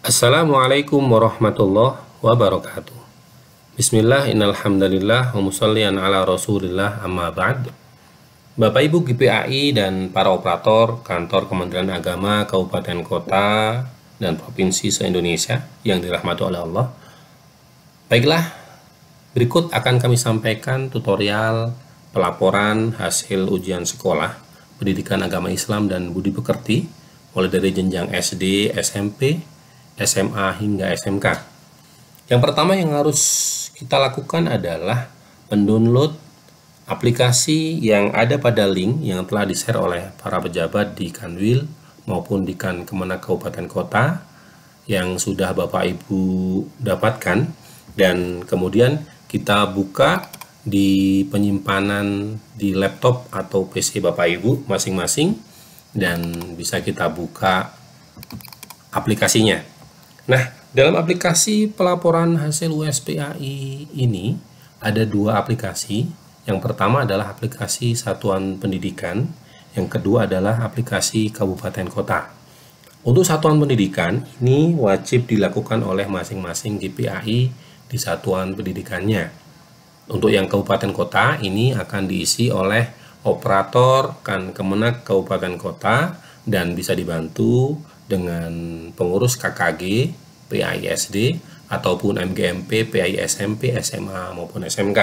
Assalamualaikum warahmatullahi wabarakatuh. Bismillah, innalhamdalillah, wa musallian ala rasulillah, amma ba'd. Bapak Ibu GPAI dan para operator kantor Kementerian Agama Kabupaten Kota dan Provinsi se-Indonesia yang dirahmati oleh Allah. Baiklah, berikut akan kami sampaikan tutorial pelaporan hasil ujian sekolah pendidikan agama Islam dan budi pekerti mulai dari jenjang SD, SMP, SMA hingga SMK. Yang pertama yang harus kita lakukan adalah mendownload aplikasi yang ada pada link yang telah di-share oleh para pejabat di Kanwil maupun di Kemenak Kabupaten Kota yang sudah Bapak Ibu dapatkan, dan kemudian kita buka di penyimpanan di laptop atau PC Bapak Ibu masing-masing dan bisa kita buka aplikasinya. Nah, dalam aplikasi pelaporan hasil USPAI ini ada dua aplikasi. Yang pertama adalah aplikasi Satuan Pendidikan, yang kedua adalah aplikasi Kabupaten Kota. Untuk Satuan Pendidikan ini wajib dilakukan oleh masing-masing GPAI di Satuan Pendidikannya. Untuk yang Kabupaten Kota ini akan diisi oleh operator Kemenak Kabupaten Kota dan bisa dibantu dengan pengurus KKG, PAI-SD, ataupun MGMP, PAI-SMP, SMA, maupun SMK.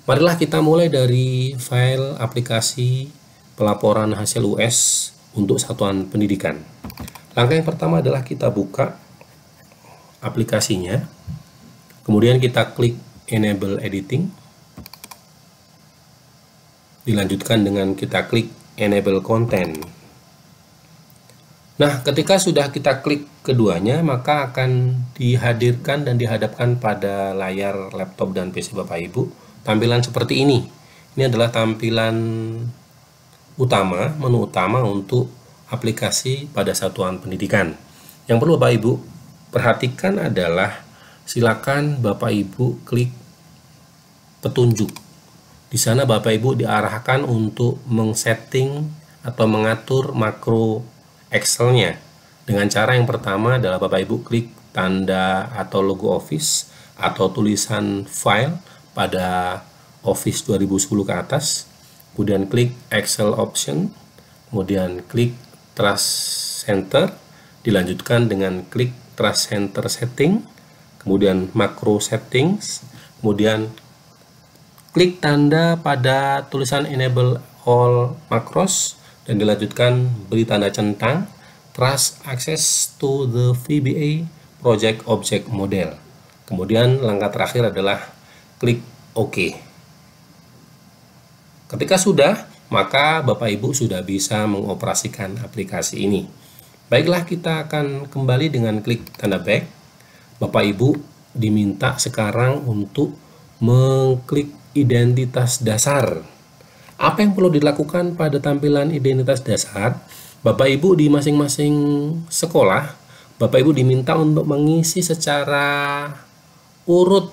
Marilah kita mulai dari file aplikasi pelaporan hasil US untuk Satuan Pendidikan. Langkah yang pertama adalah kita buka aplikasinya, kemudian kita klik Enable Editing, dilanjutkan dengan kita klik Enable Content. Nah, ketika sudah kita klik keduanya, maka akan dihadirkan dan dihadapkan pada layar laptop dan PC Bapak Ibu tampilan seperti ini. Ini adalah tampilan utama, menu utama untuk aplikasi pada Satuan Pendidikan. Yang perlu Bapak Ibu perhatikan adalah silakan Bapak Ibu klik petunjuk. Di sana Bapak Ibu diarahkan untuk mengsetting atau mengatur makro Excel-nya. Dengan cara yang pertama adalah Bapak Ibu klik tanda atau logo Office atau tulisan file pada Office 2010 ke atas, kemudian klik Excel Option, kemudian klik Trust Center, dilanjutkan dengan klik Trust Center Setting, kemudian Macro Settings, kemudian klik tanda pada tulisan Enable All Macros, dan dilanjutkan beri tanda centang Trust Access to the VBA Project Object Model. Kemudian langkah terakhir adalah klik OK. Ketika sudah, maka Bapak Ibu sudah bisa mengoperasikan aplikasi ini. Baiklah, kita akan kembali dengan klik tanda back. Bapak Ibu diminta sekarang untuk mengklik identitas dasar. Apa yang perlu dilakukan pada tampilan identitas dasar? Bapak Ibu di masing-masing sekolah, Bapak Ibu diminta untuk mengisi secara urut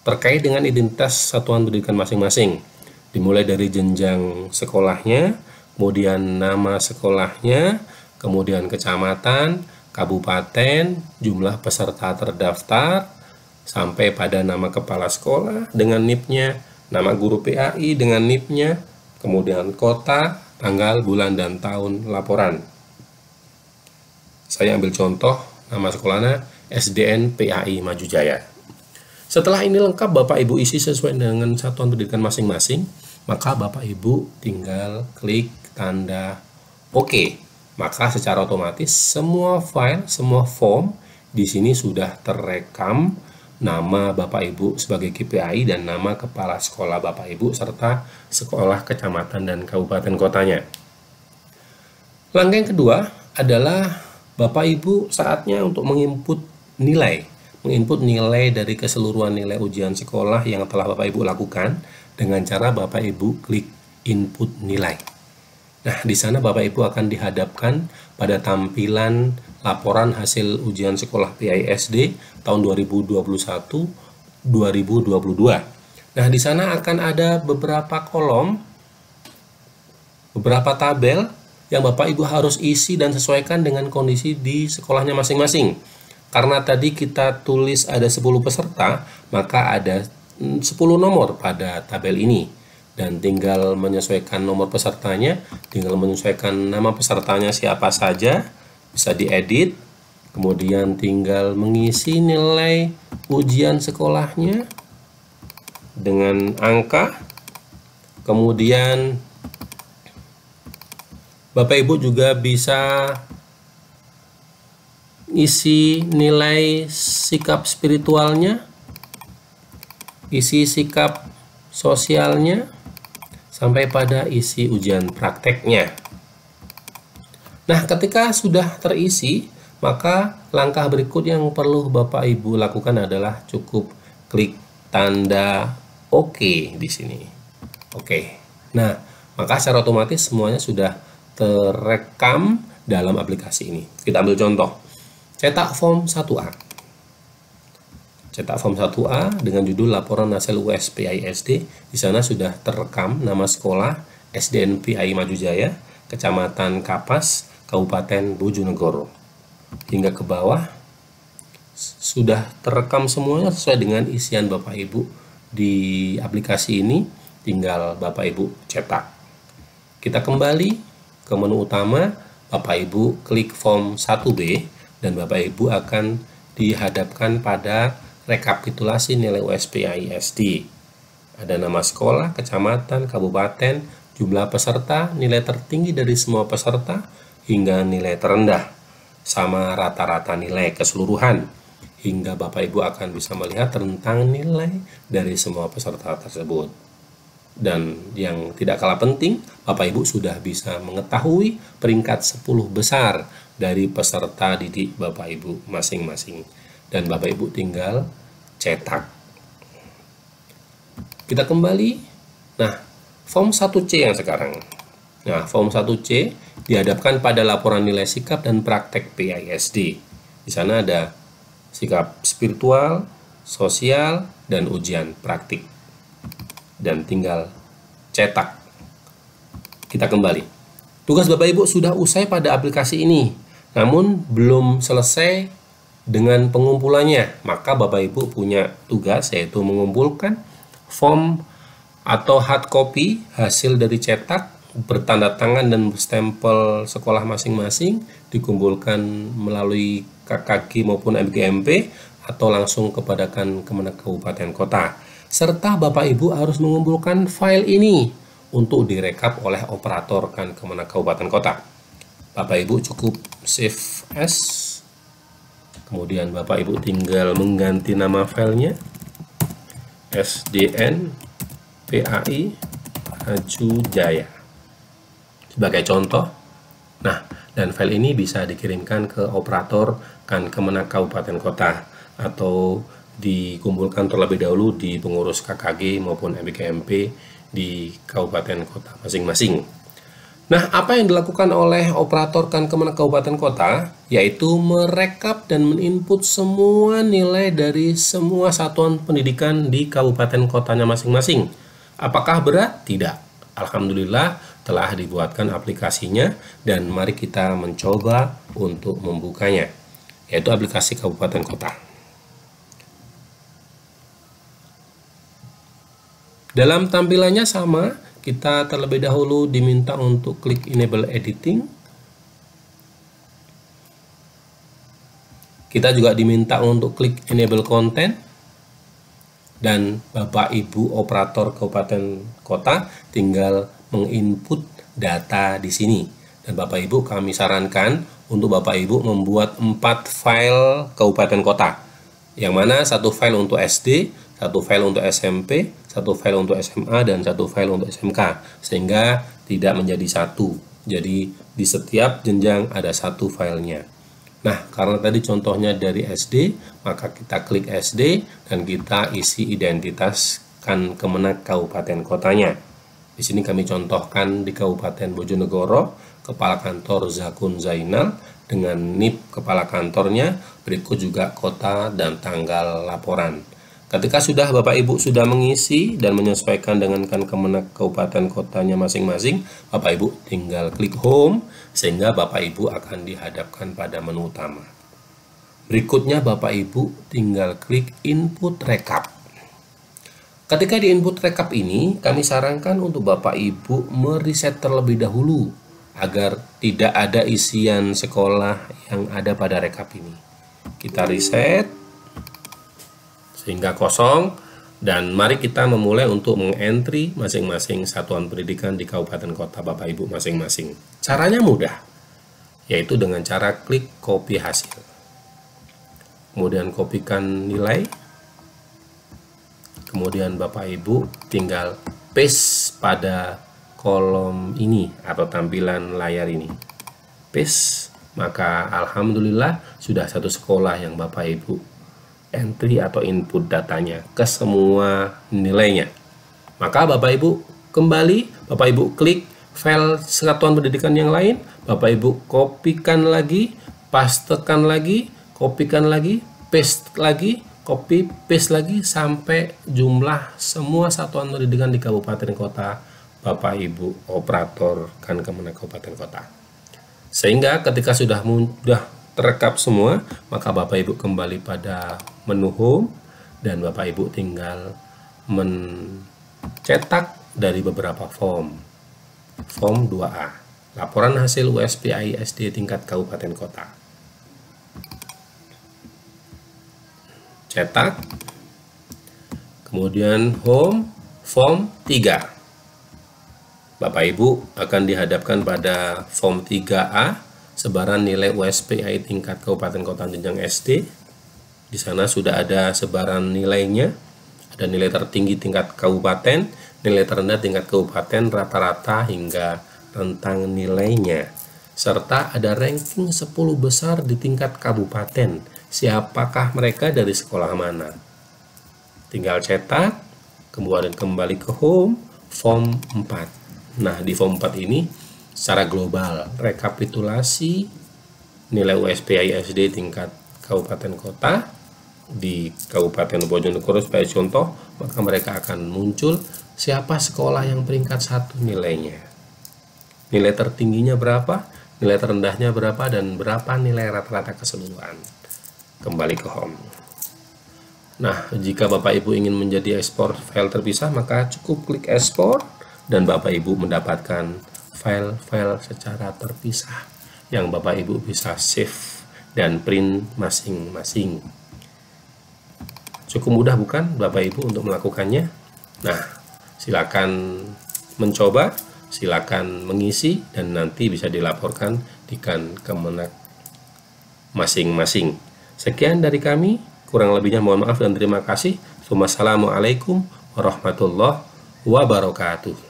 terkait dengan identitas satuan pendidikan masing-masing, dimulai dari jenjang sekolahnya, kemudian nama sekolahnya, kemudian kecamatan, kabupaten, jumlah peserta terdaftar, sampai pada nama kepala sekolah dengan NIP-nya, nama guru PAI dengan NIP-nya, kemudian kota, tanggal, bulan, dan tahun laporan. Saya ambil contoh nama sekolahnya SDN PAI Maju Jaya. Setelah ini lengkap Bapak Ibu isi sesuai dengan satuan pendidikan masing-masing, maka Bapak Ibu tinggal klik tanda OK. Maka secara otomatis semua file, semua form di sini sudah terekam nama Bapak Ibu sebagai GPAI dan nama kepala sekolah Bapak Ibu serta sekolah, kecamatan, dan kabupaten kotanya. Langkah yang kedua adalah Bapak Ibu saatnya untuk menginput nilai dari keseluruhan nilai ujian sekolah yang telah Bapak Ibu lakukan dengan cara Bapak Ibu klik input nilai. Nah, di sana Bapak Ibu akan dihadapkan pada tampilan laporan hasil ujian sekolah PAI-SD tahun 2021-2022. Nah, di sana akan ada beberapa kolom, beberapa tabel yang Bapak Ibu harus isi dan sesuaikan dengan kondisi di sekolahnya masing-masing. Karena tadi kita tulis ada 10 peserta, maka ada 10 nomor pada tabel ini. Dan tinggal menyesuaikan nomor pesertanya, tinggal menyesuaikan nama pesertanya siapa saja, bisa diedit, kemudian tinggal mengisi nilai ujian sekolahnya dengan angka, kemudian Bapak Ibu juga bisa isi nilai sikap spiritualnya, isi sikap sosialnya, sampai pada isi ujian prakteknya. Nah, ketika sudah terisi, maka langkah berikut yang perlu Bapak Ibu lakukan adalah cukup klik tanda OK di sini. Oke. Nah, maka secara otomatis semuanya sudah terekam dalam aplikasi ini. Kita ambil contoh. Cetak form 1A. Cetak form 1A dengan judul laporan hasil USPI SD. Di sana sudah terekam nama sekolah SDN PI Maju Jaya, Kecamatan Kapas, Kabupaten Bojonegoro. Hingga ke bawah sudah terekam semuanya sesuai dengan isian Bapak Ibu di aplikasi ini. Tinggal Bapak Ibu cetak. Kita kembali ke menu utama, Bapak Ibu klik form 1B dan Bapak Ibu akan dihadapkan pada rekapitulasi nilai USPI SD. Ada nama sekolah, kecamatan, kabupaten, jumlah peserta, nilai tertinggi dari semua peserta, hingga nilai terendah, sama rata-rata nilai keseluruhan. Hingga Bapak Ibu akan bisa melihat tentang nilai dari semua peserta tersebut. Dan yang tidak kalah penting, Bapak Ibu sudah bisa mengetahui peringkat 10 besar dari peserta didik Bapak Ibu masing-masing. Dan Bapak Ibu tinggal cetak. Kita kembali. Nah, form 1C yang sekarang. Nah, form 1C dihadapkan pada laporan nilai sikap dan praktek PISD. Di sana ada sikap spiritual, sosial, dan ujian praktik. Dan tinggal cetak. Kita kembali. Tugas Bapak Ibu sudah usai pada aplikasi ini, namun belum selesai dengan pengumpulannya. Maka Bapak Ibu punya tugas, yaitu mengumpulkan form atau hard copy hasil dari cetak bertanda tangan dan stempel sekolah masing-masing, dikumpulkan melalui KKG maupun MGMP atau langsung kepada Kemenak Kabupaten Kota. Serta Bapak Ibu harus mengumpulkan file ini untuk direkap oleh operator Kemenak Kabupaten Kota. Bapak Ibu cukup save as, kemudian Bapak Ibu tinggal mengganti nama filenya SDN PAI Maju Jaya sebagai contoh. Nah, dan file ini bisa dikirimkan ke operator Kemenak Kabupaten Kota atau dikumpulkan terlebih dahulu di pengurus KKG maupun MBKMP di kabupaten kota masing-masing. Nah, apa yang dilakukan oleh operator Kemenak Kabupaten Kota yaitu merekap dan meninput semua nilai dari semua satuan pendidikan di kabupaten kotanya masing-masing. Apakah berat? Tidak. Alhamdulillah telah dibuatkan aplikasinya dan mari kita mencoba untuk membukanya, yaitu aplikasi kabupaten kota. Dalam tampilannya sama, kita terlebih dahulu diminta untuk klik enable editing. Kita juga diminta untuk klik enable content. Dan Bapak Ibu operator kabupaten kota tinggal menginput data di sini. Dan Bapak Ibu kami sarankan untuk Bapak Ibu membuat 4 file kabupaten kota. Yang mana satu file untuk SD, satu file untuk SMP, satu file untuk SMA, dan satu file untuk SMK, sehingga tidak menjadi satu. Jadi di setiap jenjang ada satu filenya. Nah, karena tadi contohnya dari SD, maka kita klik SD dan kita isi identitas Kemenak Kabupaten Kotanya. Di sini kami contohkan di Kabupaten Bojonegoro, Kepala Kantor Zakun Zainal dengan NIP kepala kantornya, berikut juga kota dan tanggal laporan. Ketika sudah Bapak Ibu sudah mengisi dan menyesuaikan dengan Kemenak kabupaten kotanya masing-masing, Bapak Ibu tinggal klik home sehingga Bapak Ibu akan dihadapkan pada menu utama. Berikutnya Bapak Ibu tinggal klik input rekap. Ketika di input rekap ini, kami sarankan untuk Bapak Ibu meriset terlebih dahulu agar tidak ada isian sekolah yang ada pada rekap ini. Kita reset sehingga kosong, dan mari kita memulai untuk mengentry masing-masing satuan pendidikan di kabupaten kota Bapak Ibu masing-masing. Caranya mudah, yaitu dengan cara klik copy hasil. Kemudian kopikan nilai. Kemudian Bapak Ibu tinggal paste pada kolom ini atau tampilan layar ini. Paste, maka alhamdulillah sudah satu sekolah yang Bapak Ibu entry atau input datanya ke semua nilainya. Maka Bapak Ibu kembali, Bapak Ibu klik file satuan pendidikan yang lain, Bapak Ibu kopikan lagi, pastekan lagi, kopikan lagi, paste lagi, copy paste lagi sampai jumlah semua satuan pendidikan di kabupaten kota Bapak Ibu operator Kemenak kabupaten kota. Sehingga ketika sudah terekap semua, maka Bapak Ibu kembali pada menu home dan Bapak Ibu tinggal mencetak dari beberapa form. Form 2A, laporan hasil USPI SD tingkat kabupaten kota. Cetak. Kemudian home form 3. Bapak Ibu akan dihadapkan pada form 3A, sebaran nilai USPI tingkat kabupaten kota jenjang SD. Di sana sudah ada sebaran nilainya, ada nilai tertinggi tingkat kabupaten, nilai terendah tingkat kabupaten, rata-rata hingga rentang nilainya, serta ada ranking 10 besar di tingkat kabupaten. Siapakah mereka, dari sekolah mana? Tinggal cetak, kemudian kembali ke home, form 4. Nah, di form 4 ini secara global rekapitulasi nilai USPI SD tingkat kabupaten kota di Kabupaten Bojonegoro. Sebagai contoh, maka mereka akan muncul siapa sekolah yang peringkat 1 nilainya, nilai tertingginya berapa, nilai terendahnya berapa, dan berapa nilai rata-rata keseluruhan. Kembali ke home. Nah, jika Bapak Ibu ingin menjadi ekspor file terpisah, maka cukup klik ekspor dan Bapak Ibu mendapatkan file-file secara terpisah yang Bapak Ibu bisa save dan print masing-masing. Cukup mudah bukan Bapak Ibu untuk melakukannya? Nah, silakan mencoba, silakan mengisi, dan nanti bisa dilaporkan di Kemenak masing-masing. Sekian dari kami, kurang lebihnya mohon maaf dan terima kasih. Wassalamualaikum warahmatullahi wabarakatuh.